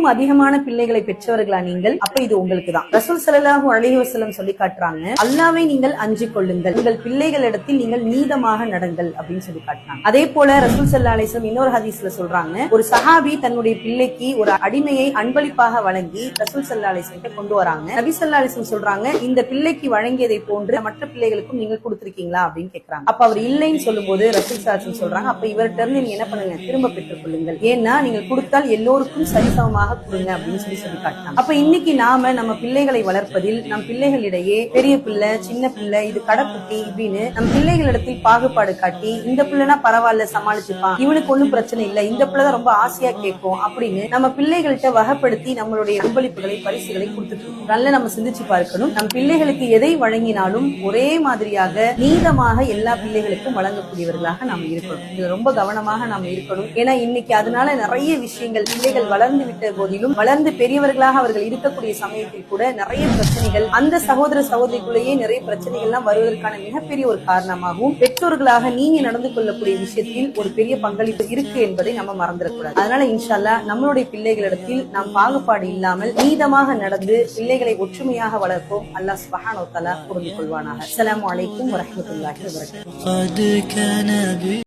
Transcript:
மிகவும் அதிகமான பிள்ளைகளை பெற்றவர்களா நீங்கள்? அப்ப இது உங்களுக்கு தான். ரசூல் ஸல்லல்லாஹு அலைஹி வஸல்லம் சொல்லி காட்டுறாங்க, அல்லாஹ்வை நீங்கள் அஞ்சிக் கொள்ளுங்கள், உங்கள் பிள்ளைகளிடத்தில் நீங்கள் நீதமாக நடங்கள் அப்படின்னு சொல்லி காட்டுறாங்க. அதே போல ரசூல் ஸல்லல்லாஹு அலைஹி வஸல்லம் இன்னொரு ஹதீஸ்ல சொல்றாங்க, ஒரு சஹாபி தன்னுடைய பிள்ளைக்கு ஒரு அடிமையை அன்பளிப்பாக வழங்கி ரசூல் ஸல்லல்லாஹு அலைஹி வஸல்லம் கொண்டு வராங்க. நபி ஸல்லல்லாஹு அலைஹி வஸல்லம் சொல்றாங்க, இந்த பிள்ளைக்கு வழங்கியதை போன்று மற்ற பிள்ளைகளுக்கும் நீங்கள் கொடுத்திருக்கீங்களா அப்படின்னு கேட்கிறாங்க. அப்ப அவர் இல்லைன்னு சொல்லும் போது ரசூல் ஸல்லல்லாஹு அலைஹி வஸல்லம் சொல்றாங்க, அப்ப இவர்கிட்ட இருந்து நீங்க என்ன பண்ணுங்க, திரும்ப பெற்றுக் கொள்ளுங்கள், ஏன்னா நீங்கள் கொடுத்தால் எல்லோருக்கும் சரிசமமாக கொடுங்க அப்படின்னு சொல்லி காட்டினாங்க. அப்ப இன்னைக்கு நாம நம்ம பிள்ளைகளை வளர்ப்பதில் நம் பிள்ளைகளிடையே பெரிய பிள்ளை சின்ன பிள்ளை இது கடைக்குட்டி இப்படின்னு நம் பிள்ளைகளிடத்தில் பாகுபாடு காட்டி, இந்த பிள்ளைனா பரவாயில்ல சமாளிச்சுப்பான், இவனுக்கு ஒண்ணும் பிரச்சனை இல்லை, இந்த பிள்ளைதான் ரொம்ப ஆசையா கேட்கும் அப்படின்னு நம்ம பிள்ளைகள்கிட்ட வகைப்படுத்தி நம்மளுடைய அன்பளிப்புகளை பரிசுகளை கொடுத்துட்டு இருக்கோம். நல்ல நம்ம சிந்திச்சு பார்க்கணும், நம் பிள்ளைகளுக்கு எதை வழங்கினாலும் ஒரே மாதிரியாக நீதமாக எல்லா பிள்ளைகளுக்கும் வழங்கக்கூடியவர்களாக நாம் இருக்கணும். இதுல ரொம்ப கவனமாக நாம் இருக்கணும். ஏன்னா இன்னைக்கு அதனால நிறைய விஷயங்கள், பிள்ளைகள் வளர்ந்து விட்ட போதிலும் வளர்ந்து பெரியவர்களாக அவர்கள் இருக்கக்கூடிய சமயத்தில் கூட நிறைய பிரச்சனைகள், அந்த சகோதர சகோதரிக்குள்ளேயே நிறைய பிரச்சனைகள் எல்லாம் வருவதற்கான மிகப்பெரிய ஒரு காரணமாகவும் பெற்றோர்களாக நீங்க நடந்து கொள்ளக்கூடிய விஷயத்தில் ஒரு பெரிய பங்களிப்பு இருக்கு என்பதை நம்ம மறந்துடக்கூடாது. அதனால இன்ஷா அல்லாஹ் நம்மளுடைய பிள்ளைகளிடத்தில் நாம் பாகுபாடு இல்லாமல் நீதமாக நடந்து பிள்ளைகளை ஒற்றுமையாக வளர்ப்போம். அல்லாஹ் சுப்ஹானஹு வ தஆலா புரிந்து கொள்வானாக. அஸ்ஸலாமு அலைக்கும் வரஹ்மத்துல்லாஹி வபரகாத்துஹு.